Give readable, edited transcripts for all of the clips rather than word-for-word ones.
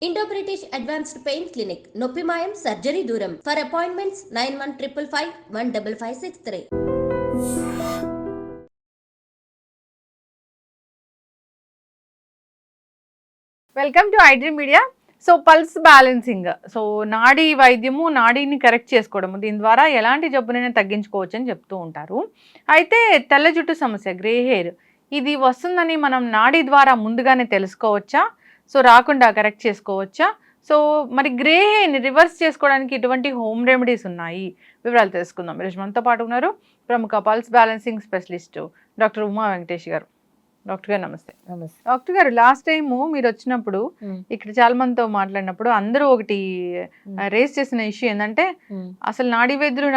Indo British advanced pain clinic నొప్పి మాయం surgery దూరం for appointments 9155515563. Welcome to iDream media. So pulse balancing, so నాడీ వైద్యము, నాడీని కరెక్ట్ చేసుకోవడము, దీని ద్వారా ఎలాంటి జబ్బునైనా తగ్గించుకోవచ్చు అని చెప్తూ ఉంటారు. అయితే తెల్ల జుట్టు సమస్య, గ్రే హెయిర్, ఇది వస్తుందని మనం నాడీ ద్వారా ముందుగానే తెలుసుకోవచ్చా? సో రాకుండా కరెక్ట్ చేసుకోవచ్చా? సో మరి గ్రే హెయిర్ని రివర్స్ చేసుకోవడానికి ఎటువంటి హోమ్ రెమెడీస్ ఉన్నాయి, వివరాలు తెలుసుకుందాం. ఈరోజు మనతో పాటు ఉన్నారు ప్రముఖ pulse balancing specialist doctor Uma Venkatesh గారు. డాక్టర్ గారు నమస్తే. నమస్తే డాక్టర్ గారు, లాస్ట్ టైము మీరు వచ్చినప్పుడు ఇక్కడ చాలా మందితో మాట్లాడినప్పుడు అందరూ ఒకటి రేస్ చేసిన ఇష్యూ ఏంటంటే అసలు నాడీ వైద్యులు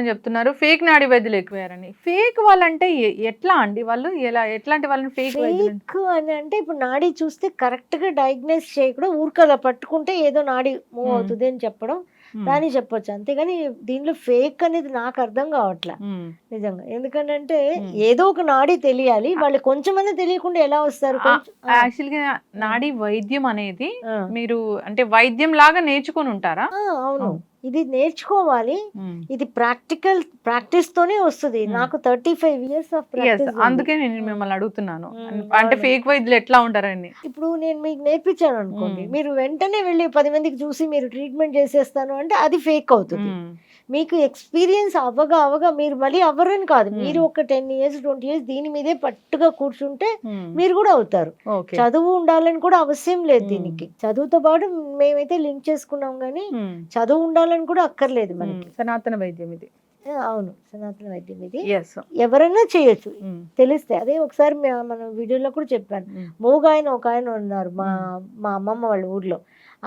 అని చెప్తున్నారు, ఫేక్ నాడీ వైద్యులు ఎక్కువయ్యారని. ఫేక్ వాళ్ళంటే ఎట్లా అండి? వాళ్ళు ఎట్లాంటి వాళ్ళని ఫేక్ అని అంటే ఇప్పుడు నాడీ చూస్తే కరెక్ట్ గా డయాగ్నైజ్ చేయకుండా ఊరికలా పట్టుకుంటే ఏదో నాడీ మూవ్ అవుతుంది అని చెప్పడం దాన్ని చెప్పొచ్చు. అంతేగాని దీనిలో ఫేక్ అనేది నాకు అర్థం కావట్లే నిజంగా. ఎందుకంటే ఏదో ఒక నాడీ తెలియాలి, వాళ్ళు కొంచెమన్నా తెలియకుండా ఎలా వస్తారు? యాక్చువల్గా నాడీ వైద్యం అనేది మీరు అంటే వైద్యం లాగా నేర్చుకొని ఉంటారా? అవును, ఇది నేర్చుకోవాలి. ఇది ప్రాక్టీస్ తోనే వస్తుంది. నాకు 35 years ఆఫ్ ప్రాక్టీస్. అందుకే నేను మిమ్మల్ని అడుగుతున్నాను, అంటే ఫేక్ వైద్యులు ఎట్లా ఉంటారని. ఇప్పుడు నేను మీకు నేర్పించాను అనుకోండి, మీరు వెంటనే వెళ్ళి 10 మందికి చూసి మీరు ట్రీట్మెంట్ చేసేస్తాను అంటే అది ఫేక్ అవుతుంది. మీకు ఎక్స్పీరియన్స్ అవ్వగా మీరు మళ్ళీ అవ్వరని కాదు, మీరు ఒక 10 years 20 years దీని మీదే పట్టుగా కూర్చుంటే మీరు కూడా అవుతారు. చదువు ఉండాలని కూడా అవసరం లేదు దీనికి. చదువుతో పాటు మేమైతే లింక్ చేసుకున్నాం కానీ చదువు ఉండాలని కూడా అక్కర్లేదు మనకి. సనాతన వైద్యం ఇది. అవును, సనాతన వైద్యం ఇది. ఎవరైనా చేయొచ్చు తెలిస్తే. అదే ఒకసారి మనం వీడియోలో కూడా చెప్పాను. మూగాయన ఒక ఆయన ఉన్నారు మా అమ్మమ్మ వాళ్ళ ఊర్లో.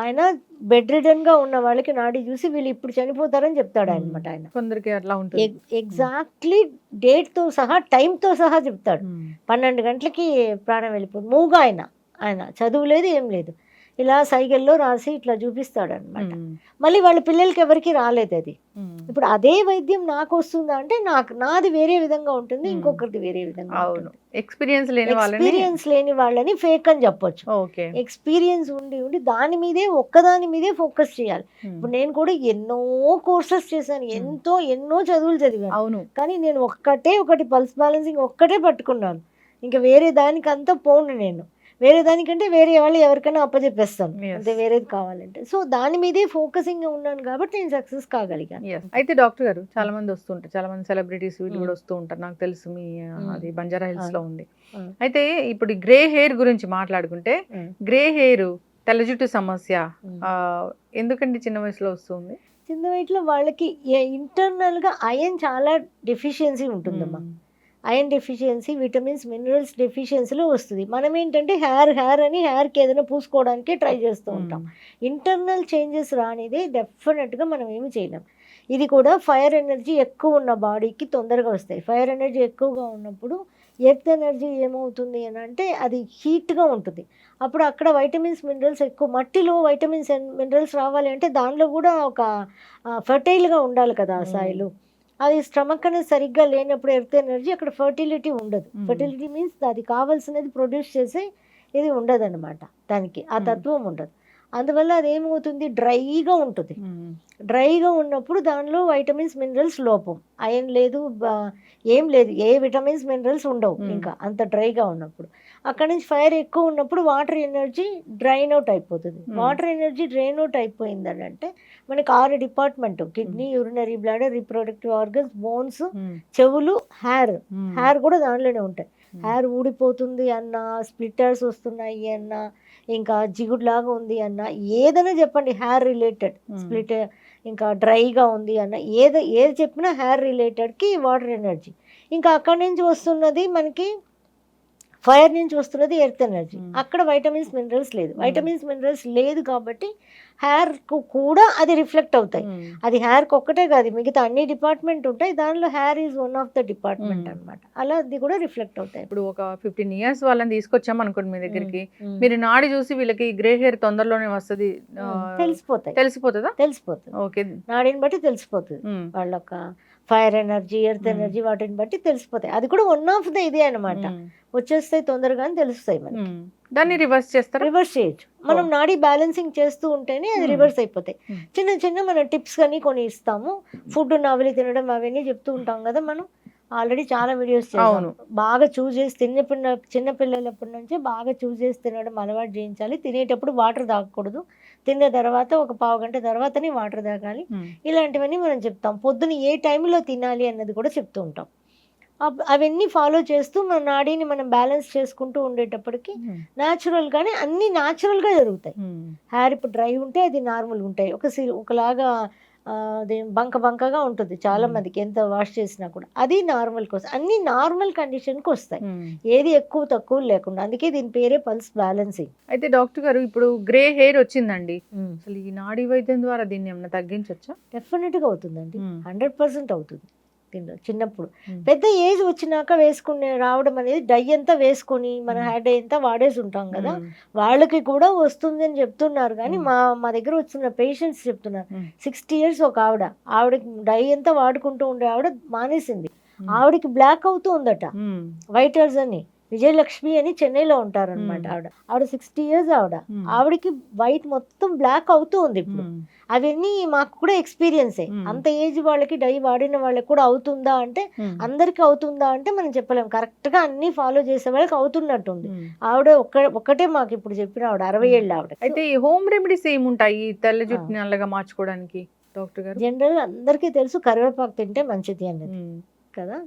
ఆయన బెడ్ రిడన్ గా ఉన్న వాళ్ళకి నాడి చూసి వీళ్ళు ఇప్పుడు చనిపోతారని చెప్తాడు అనమాట. ఆయన కొందరికి అట్లా ఉంటుంది, ఎగ్జాక్ట్లీ డేట్ తో సహా టైం తో సహా చెప్తాడు. 12 గంటలకి ప్రాణం వెళ్ళిపోతుంది. మూగా ఆయన చదువు లేదు ఏం లేదు, ఇలా సైకిల్లో రాసి ఇట్లా చూపిస్తాడు అనమాట. మళ్ళీ వాళ్ళ పిల్లలకి ఎవరికి రాలేదు అది. ఇప్పుడు అదే వైద్యం నాకు వస్తుందా అంటే నాది వేరే విధంగా ఉంటుంది, ఇంకొకరిది వేరే విధంగా ఉంటుంది. ఎక్స్పీరియన్స్ లేని వాళ్ళని ఫేక్ అని చెప్పొచ్చు. ఎక్స్పీరియన్స్ ఉండి దాని మీదే ఒక్కదాని మీదే ఫోకస్ చేయాలి. ఇప్పుడు నేను కూడా ఎన్నో కోర్సెస్ చేశాను, ఎన్నో చదువులు చదివాను. అవును, కానీ నేను ఒకటి పల్స్ బ్యాలెన్సింగ్ ఒక్కటే పట్టుకున్నాను. ఇంకా వేరే దానికంతా పోను నేను. వేరే దానికంటే వేరే వాళ్ళు ఎవరికైనా అప్పచెప్పేస్తాను అంతే, వేరేది కావాలంటే. సో దాని మీదే ఫోకసింగ్ ఉన్నాను కాబట్టి నేను సక్సెస్ కాగలిగాను. అయితే డాక్టర్ గారు, చాలా మంది వస్తుంటారు, చాలా మంది సెలబ్రిటీస్ వీళ్ళు కూడా వస్తూ ఉంటారు. నాకు తెలుసు మీ అది బంజారా హిల్స్ లో ఉంది. అయితే ఇప్పుడు గ్రే హెయిర్ గురించి మాట్లాడుకుంటే, గ్రే హెయిర్, తెల్ల జుట్టు సమస్య ఎందుకంటే చిన్న వయసులో వస్తుంది? చిన్న వయసులో వాళ్ళకి ఇంటర్నల్ గా ఐరన్ చాలా డెఫిషియన్సీ ఉంటుందమ్మా. ఐరన్ డెఫిషియన్సీ, విటమిన్స్, మినరల్స్ డెఫిషియన్సీలో వస్తుంది. మనం ఏంటంటే హెయిర్ అని హెయిర్కి ఏదైనా పూసుకోవడానికి ట్రై చేస్తూ ఉంటాం. ఇంటర్నల్ చేంజెస్ రానిదే డెఫినెట్గా మనం ఏమి చేయలేం. ఇది కూడా ఫైర్ ఎనర్జీ ఎక్కువ ఉన్న బాడీకి తొందరగా వస్తాయి. ఫైర్ ఎనర్జీ ఎక్కువగా ఉన్నప్పుడు ఎర్త్ ఎనర్జీ ఏమవుతుంది అని అంటే అది హీట్గా ఉంటుంది. అప్పుడు అక్కడ వైటమిన్స్, మినరల్స్ ఎక్కువ. మట్టిలో వైటమిన్స్ అండ్ మినరల్స్ రావాలి అంటే దానిలో కూడా ఒక ఫర్టైల్గా ఉండాలి కదా ఆ సాయిలు. అది స్టమక్ అనేది సరిగ్గా లేనప్పుడు ఎర్త్ ఎనర్జీ అక్కడ ఫర్టిలిటీ ఉండదు. ఫర్టిలిటీ మీన్స్ అది కావాల్సినది ప్రొడ్యూస్ చేసే ఇది ఉండదు అనమాట, దానికి ఆ తత్వం ఉండదు. అందువల్ల అదేమవుతుంది, డ్రైగా ఉంటుంది. డ్రైగా ఉన్నప్పుడు దానిలో వైటమిన్స్, మినరల్స్ లోపం. ఐరన్ లేదు, ఏం లేదు, ఏ విటమిన్స్, మినరల్స్ ఉండవు ఇంకా అంత డ్రైగా ఉన్నప్పుడు. అక్కడ నుంచి ఫైర్ ఎక్కువ ఉన్నప్పుడు వాటర్ ఎనర్జీ డ్రైన్ అవుట్ అయిపోతుంది. వాటర్ ఎనర్జీ డ్రైన్ అవుట్ అయిపోయిందని అంటే మనకి 6 department: kidney, urinary bladder, reproductive organs, bones, చెవులు, హెయిర్ కూడా దానిలోనే ఉంటాయి. హెయిర్ ఊడిపోతుంది అన్నా, స్ప్లిట్టర్స్ వస్తున్నాయి అన్నా, ఇంకా జిగుడులాగా ఉంది అన్న, ఏదైనా చెప్పండి హెయిర్ రిలేటెడ్, స్ప్లిట్ ఇంకా డ్రైగా ఉంది అన్న, ఏది చెప్పినా హెయిర్ రిలేటెడ్కి వాటర్ ఎనర్జీ. ఇంకా అక్కడి నుంచి వస్తున్నది మనకి ఫైర్ నుంచి వస్తున్నది ఎర్త్ ఎనర్జీ. అక్కడ వైటమిన్స్, మినరల్స్ లేదు. వైటమిన్స్, మినరల్స్ లేదు కాబట్టి హెయిర్కు కూడా అది రిఫ్లెక్ట్ అవుతాయి. అది హెయిర్కి ఒక్కటే కాదు, మిగతా అన్ని డిపార్ట్మెంట్ ఉంటాయి, దానిలో hair is one of the department అనమాట. అలా అది కూడా రిఫ్లెక్ట్ అవుతాయి. ఇప్పుడు ఒక 15 years వాళ్ళని తీసుకొచ్చాం అనుకోండి మీ దగ్గరికి, మీరు నాడి చూసి వీళ్ళకి గ్రే హెయిర్ తొందరలోనే వస్తుంది తెలిసిపోతుందా? తెలిసిపోతుంది. ఓకే, నాడిని బట్టి తెలిసిపోతుంది. వాళ్ళొక ఫైర్ ఎనర్జీ, ఎర్త్ ఎనర్జీ, వాటిని బట్టి తెలిసిపోతాయి. అది కూడా వన్ ఆఫ్ ద ఇదే అనమాట. వచ్చేస్తాయి తొందరగానే తెలుస్తాయి మనకి. దాన్ని రివర్స్ చేస్తారు. రివర్స్ చేయొచ్చు. మనం నాడీ బ్యాలెన్సింగ్ చేస్తూ ఉంటేనే అది రివర్స్ అయిపోతాయి. చిన్న చిన్న మన టిప్స్ కానీ కొన్ని ఇస్తాము. ఫుడ్ నవలి తినడం అవన్నీ చెప్తూ ఉంటాం కదా. మనం ఆల్రెడీ చాలా వీడియోస్ చేసాము. బాగా చూస్ చేసి చిన్న పిల్లలప్పటి నుంచే బాగా చూస్ చేసి తినడం అలవాటు చేయించాలి. తినేటప్పుడు వాటర్ తాగకూడదు. తిన్న తర్వాత ఒక పావు గంట తర్వాతనే వాటర్ తాగాలి. ఇలాంటివన్నీ మనం చెప్తాం. పొద్దున ఏ టైంలో తినాలి అన్నది కూడా చెప్తూ ఉంటాం. అవన్నీ ఫాలో చేస్తూ మన నాడీని మనం బ్యాలెన్స్ చేసుకుంటూ ఉండేటప్పటికి న్యాచురల్గానే అన్నీ న్యాచురల్గా జరుగుతాయి. హెయిర్ ఇప్పుడు డ్రై ఉంటే అది నార్మల్ ఉంటాయి. ఒకలాగా అది బంకగా ఉంటుంది చాలా మందికి, ఎంత వాష్ చేసినా కూడా. అది నార్మల్ కోసం, అన్ని నార్మల్ కండిషన్కి వస్తాయి, ఏది ఎక్కువ తక్కువ లేకుండా. అందుకే దీని పేరే పల్స్ బ్యాలెన్సింగ్. అయితే డాక్టర్ గారు, ఇప్పుడు గ్రే హెయిర్ వచ్చిందండి, అసలు ఈ నాడీ వైద్యం ద్వారా దీన్ని ఏమైనా తగ్గించవచ్చా? డెఫినెట్గా అవుతుందండి, 100% అవుతుంది. చిన్నప్పుడు పెద్ద ఏజ్ వచ్చినాక వేసుకునే రావడం అనేది, డై అంతా వేసుకొని మన హెయిర్ డై అంతా వాడేసి ఉంటాం కదా, వాళ్ళకి కూడా వస్తుంది అని చెప్తున్నారు. కానీ మా దగ్గర వచ్చిన పేషెంట్స్ చెప్తున్నారు, 60 years ఒక ఆవిడకి డై అంతా వాడుకుంటూ ఉండే ఆవిడ మానేసింది. ఆవిడకి బ్లాక్ అవుతూ ఉందట, వైట్ హెయిర్స్ అని. విజయలక్ష్మి అని చెన్నైలో ఉంటారు అనమాట ఆవిడ 60 years ఆవిడకి వైట్ మొత్తం బ్లాక్ అవుతూ ఉంది ఇప్పుడు. అవన్నీ మాకు కూడా ఎక్స్పీరియన్సే. అంత ఏజ్ వాళ్ళకి డై వాడిన వాళ్ళకి కూడా అవుతుందా అంటే, అందరికి అవుతుందా అంటే మనం చెప్పలేము. కరెక్ట్ గా అన్ని ఫాలో చేసే వాళ్ళకి అవుతున్నట్టుంది. ఆవిడ ఒక్కటే మాకు ఇప్పుడు చెప్పిన ఆవిడ 60 ఏళ్ళు ఆవిడ. అయితే ఈ హోమ్ రెమెడీస్ ఏముంటాయి తెల్ల జుట్టు నల్లగా మార్చుకోవడానికి డాక్టర్ గారు? జనరల్ అందరికీ తెలుసు, కరివేపాకు తింటే మంచిది అన్నది కదా.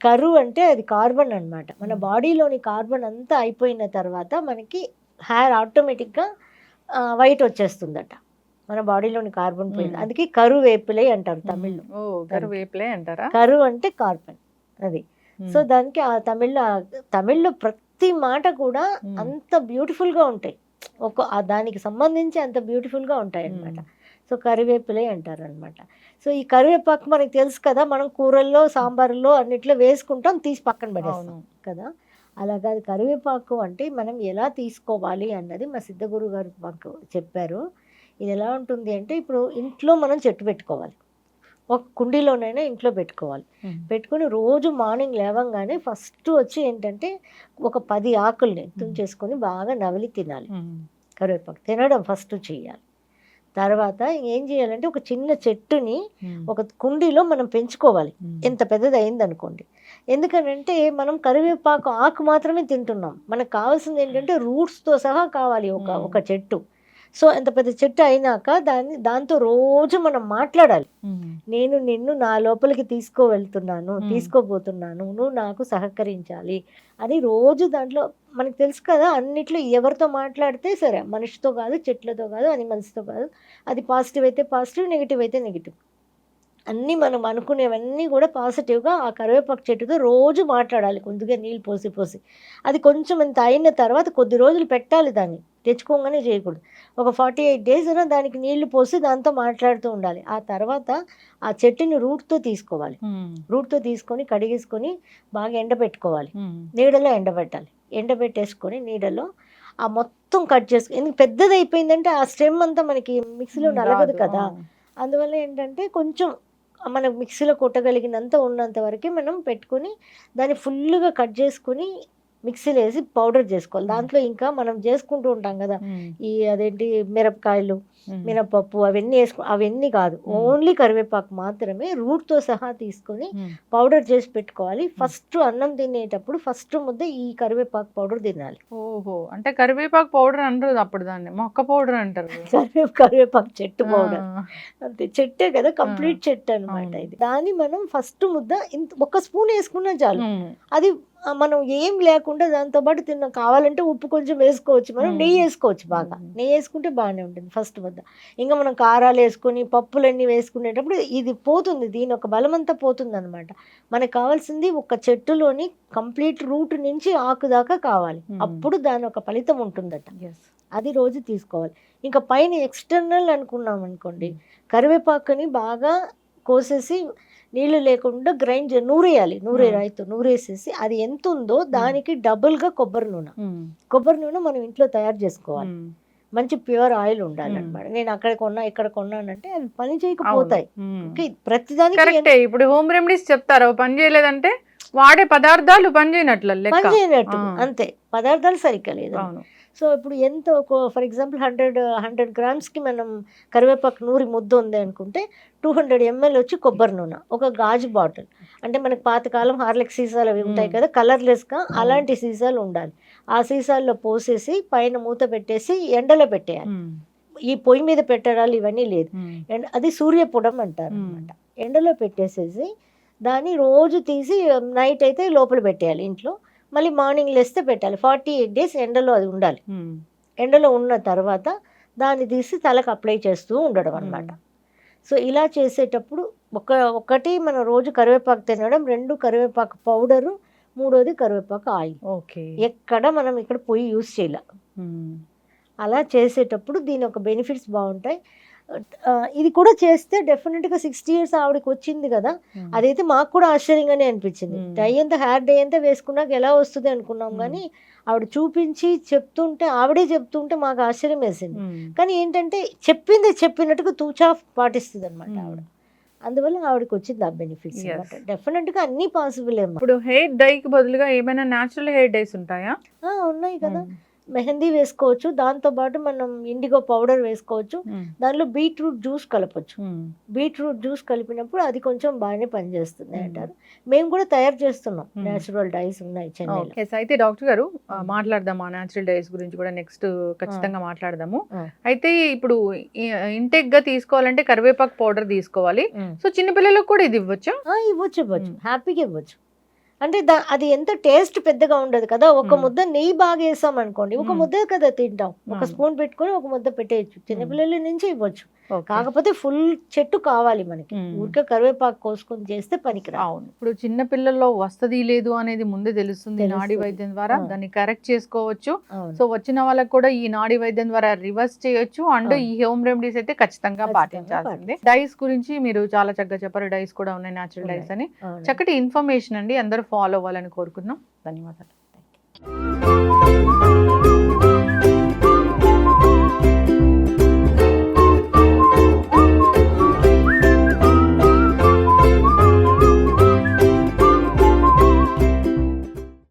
కరు అంటే అది కార్బన్ అన్నమాట. మన బాడీలోని కార్బన్ అంతా అయిపోయిన తర్వాత మనకి హెయిర్ ఆటోమేటిక్గా వైట్ వచ్చేస్తుందట, మన బాడీలోని కార్బన్ పోయింది. అందుకే కరువేపిలై అంటారు తమిళ్లో. కరువేపిలై అంటారా? కరు అంటే కార్బన్ అది. సో దానికి ఆ తమిళ్లో ప్రతి మాట కూడా అంత బ్యూటిఫుల్ గా ఉంటాయి, దానికి సంబంధించి అంత బ్యూటిఫుల్ గా ఉంటాయి అన్నమాట. సో కరివేపిలై అంటారు అనమాట. సో ఈ కరివేపాకు మనకి తెలుసు కదా, మనం కూరల్లో సాంబార్లో అన్నిట్లో వేసుకుంటాం, తీసి పక్కన పడేస్తాం కదా. అలాగా కరివేపాకు అంటే మనం ఎలా తీసుకోవాలి అన్నది మా సిద్ధగురు గారు మాకు చెప్పారు. ఇది ఎలా ఉంటుంది అంటే, ఇప్పుడు ఇంట్లో మనం చెట్టు పెట్టుకోవాలి, ఒక కుండీలోనైనా ఇంట్లో పెట్టుకోవాలి. పెట్టుకుని రోజు మార్నింగ్ లేవంగానే ఫస్ట్ వచ్చి ఏంటంటే ఒక 10 ఆకుల్ని తుంచేసుకొని బాగా నవిలి తినాలి. కరివేపాకు తినడం ఫస్ట్ చేయాలి. తర్వాత ఏం చేయాలంటే, ఒక చిన్న చెట్టుని ఒక కుండీలో మనం పెంచుకోవాలి, ఎంత పెద్దది అయింది అనుకోండి. ఎందుకనంటే మనం కరివేపాకు ఆకు మాత్రమే తింటున్నాం, మనకు కావాల్సింది ఏంటంటే రూట్స్తో సహా కావాలి ఒక చెట్టు. సో ఎంత పెద్ద చెట్టు అయినాక దాంతో రోజు మనం మాట్లాడాలి. నేను నిన్ను నా లోపలికి తీసుకోబోతున్నాను, నువ్వు నాకు సహకరించాలి అని రోజు దాంట్లో మనకు తెలుసు కదా, అన్నిట్లో ఎవరితో మాట్లాడితే సరే, మనిషితో కాదు, చెట్లతో కాదు, అనిమల్స్తో కాదు, అది పాజిటివ్ అయితే పాజిటివ్, నెగిటివ్ అయితే నెగిటివ్, అన్నీ మనం అనుకునేవన్నీ కూడా పాజిటివ్గా ఆ కరివేపాకు చెట్టుతో రోజు మాట్లాడాలి. కొద్దిగా నీళ్ళు పోసి అది కొంచెం ఇంత అయిన తర్వాత కొద్ది రోజులు పెట్టాలి, దాన్ని తెచ్చుకోగానే చేయకూడదు. ఒక 48 days అయినా దానికి నీళ్లు పోసి దాంతో మాట్లాడుతూ ఉండాలి. ఆ తర్వాత ఆ చెట్టుని రూట్తో తీసుకోవాలి. రూట్తో తీసుకొని కడిగేసుకొని బాగా ఎండబెట్టుకోవాలి, నీడలో ఎండబెట్టాలి. ఎండబెట్టేసుకొని నీడలో ఆ మొత్తం కట్ చేసుకుని, ఎందుకు పెద్దది అయిపోయిందంటే ఆ స్టెమ్ అంతా మనకి మిక్సీలో నలగదు కదా. అందువల్ల ఏంటంటే కొంచెం మనం మిక్సీలో కొట్టగలిగినంత ఉన్నంత వరకే మనం పెట్టుకొని దాన్ని ఫుల్గా కట్ చేసుకుని మిక్సీలో వేసి పౌడర్ చేసుకోవాలి. దాంట్లో ఇంకా మనం చేసుకుంటూ ఉంటాం కదా, అదేంటి మిరపకాయలు, మినపప్పు, అవన్నీ కాదు, ఓన్లీ కరివేపాకు మాత్రమే రూట్తో సహా తీసుకొని పౌడర్ చేసి పెట్టుకోవాలి. ఫస్ట్ అన్నం తినేటప్పుడు ఫస్ట్ ముద్ద ఈ కరివేపాకు పౌడర్ తినాలి. ఓహో, అంటే కరివేపాకు పౌడర్ అంటారు, అప్పుడు దాన్ని మొక్క పౌడర్ అంటారు. కరివేపాకు చెట్టు పౌడర్ అంతే, చెట్టే కదా, కంప్లీట్ చెట్టు అనమాట ఇది. దాన్ని మనం ఫస్ట్ ముద్ద ఒక స్పూన్ వేసుకున్నా చాలు. అది మనం ఏం లేకుండా దాంతో పాటు కావాలంటే ఉప్పు కొంచెం వేసుకోవచ్చు, మనం నెయ్యి వేసుకోవచ్చు, బాగా నెయ్యి వేసుకుంటే బాగానే ఉంటుంది ఫస్ట్ ముద్ద. ఇంకా మనం కారాలు వేసుకొని పప్పులన్నీ వేసుకునేటప్పుడు ఇది పోతుంది, దీని ఒక బలమంతా పోతుంది అనమాట. మనకు కావాల్సింది ఒక చెట్టులోని కంప్లీట్ రూట్ నుంచి ఆకు దాకా కావాలి, అప్పుడు దాని ఒక ఫలితం ఉంటుందట. అది రోజు తీసుకోవాలి. ఇంకా పైన ఎక్స్టర్నల్ అనుకున్నాం అనుకోండి, కరివేపాకుని బాగా కోసేసి నీళ్ళు లేకుండా గ్రైండ్ నూరేసేసి అది ఎంత ఉందో దానికి డబుల్గా కొబ్బరి నూనె మనం ఇంట్లో తయారు చేసుకోవాలి. మంచి ప్యూర్ ఆయిల్ ఉండాలన్నమాట. నేను అక్కడ కొన్నా ఇక్కడ కొన్నానంటే అవి పని చేయకపోతాయి. ఓకే, ప్రతిదానికి కరెక్టే. ఇప్పుడు హోమ్ రెమెడీస్ చెప్తారు పని చేయలేదంటే వాడే పదార్థాలు పని చేయనట్లు పని లెక్క. చేయనట్టు, ఆ. అంతే, పదార్థాలు సరిగ్గా లేదు. అవును. సో ఇప్పుడు ఎంత ఒక ఫర్ ఎగ్జాంపుల్ 100 గ్రామ్స్కి మనం కరివేపాకు నూరి ముద్ద ఉంది అనుకుంటే 200 ml వచ్చి కొబ్బరి నూనె, ఒక గాజు బాటిల్, అంటే మనకి పాతకాలం హార్లిక్స్ సీసాలు అవి ఉంటాయి కదా కలర్లెస్గా, అలాంటి సీసాలు ఉండాలి. ఆ సీసాల్లో పోసేసి పైన మూత పెట్టేసి ఎండలో పెట్టేయాలి. ఈ పొయ్యి మీద పెట్టడాలు ఇవన్నీ లేదు. అది సూర్యపుడం అంటారు అనమాట. ఎండలో పెట్టేసేసి దాన్ని రోజు తీసి నైట్ అయితే లోపల పెట్టేయాలి ఇంట్లో, మళ్ళీ మార్నింగ్ లేస్తే పెట్టాలి. 48 days ఎండలో అది ఉండాలి. ఎండలో ఉన్న తర్వాత దాన్ని తీసి తలకు అప్లై చేస్తూ ఉండడం అనమాట. సో ఇలా చేసేటప్పుడు ఒకటి మనం రోజు కరివేపాకు తినడం, 2 కరివేపాకు పౌడరు, 3వది కరివేపాకు ఆయిల్. ఓకే. ఎక్కడ మనం ఇక్కడ పొయ్యి యూస్ చేయాలి. అలా చేసేటప్పుడు దీని ఒక బెనిఫిట్స్ బాగుంటాయి. ఇది కూడా చేస్తే డెఫినెట్గా 60 years ఆవిడకి వచ్చింది కదా, అదైతే మాకు కూడా ఆశ్చర్యంగానే అనిపించింది. హెయిర్ డే అంతా వేసుకున్నాక ఎలా వస్తుంది అనుకున్నాం, కానీ ఆవిడ చూపించి చెప్తుంటే, ఆవిడే చెప్తుంటే మాకు ఆశ్చర్యం వేసింది. కానీ ఏంటంటే చెప్పింది చెప్పినట్టుగా తూచా పాటిస్తుంది అనమాట ఆవిడ. అందువల్ల ఆవిడకి వచ్చింది ఆ బెనిఫిట్స్. డెఫినెట్గా అన్నీ పాసిబుల్ ఏమో. ఇప్పుడు హెయిర్ డైకి బదులుగా ఏమైనా న్యాచురల్ హెయిర్ డైస్ ఉంటాయా? ఉన్నాయి కదా, మెహందీ వేసుకోవచ్చు, దాంతోపాటు మనం ఇండిగో పౌడర్ వేసుకోవచ్చు, దానిలో బీట్రూట్ జ్యూస్ కలపచ్చు. బీట్రూట్ జ్యూస్ కలిపినప్పుడు అది కొంచెం బాగానే పనిచేస్తుంది అంటారు. మేము కూడా తయారు చేస్తున్నాం, న్యాచురల్ డైస్ ఉన్నాయి చెన్నైలో. అయితే డాక్టర్ గారు మాట్లాడదాం ఆ న్యాచురల్ డైస్ గురించి కూడా నెక్స్ట్ ఖచ్చితంగా మాట్లాడదాము. అయితే ఇప్పుడు ఇంటెక్ గా తీసుకోవాలంటే కరివేపాకు పౌడర్ తీసుకోవాలి. సో చిన్నపిల్లలకు కూడా ఇది ఇవ్వచ్చు? ఇవ్వచ్చు, హ్యాపీగా ఇవ్వచ్చు. అంటే అది ఎంత టేస్ట్ పెద్దగా ఉండదు కదా. ఒక ముద్ద నెయ్యి బాగా వేసాం అనుకోండి, ఒక ముద్ద కదా తింటాం, ఒక స్పూన్ పెట్టుకొని ఒక ముద్ద పెట్టేయచ్చు. చిన్నపిల్లల నుంచి ఇవ్వచ్చు. కాకపోతే ఫుల్ చెట్టు కావాలి మనకి, ఊరికే కరివేపాకు కోసుకొని చేస్తే పనికిరా. అవును, ఇప్పుడు చిన్న పిల్లల్లో వస్తది లేదు అనేది ముందే తెలుస్తుంది నాడీ వైద్యం ద్వారా, దాన్ని కరెక్ట్ చేసుకోవచ్చు. సో వచ్చిన వాళ్ళకి కూడా ఈ నాడీ వైద్యం ద్వారా రివర్స్ చేయొచ్చు. అండ్ ఈ హోమ్ రెమెడీస్ అయితే ఖచ్చితంగా పాటించాల్సిందే. డైస్ గురించి మీరు చాలా చక్కగా చెప్పారు, డైస్ కూడా ఉన్నాయి న్యాచురల్ డైస్ అని. చక్కటి ఇన్ఫర్మేషన్ అండి, అందరూ ఫాలో అవ్వాలని కోరుకుంటున్నాం. ధన్యవాదాలు.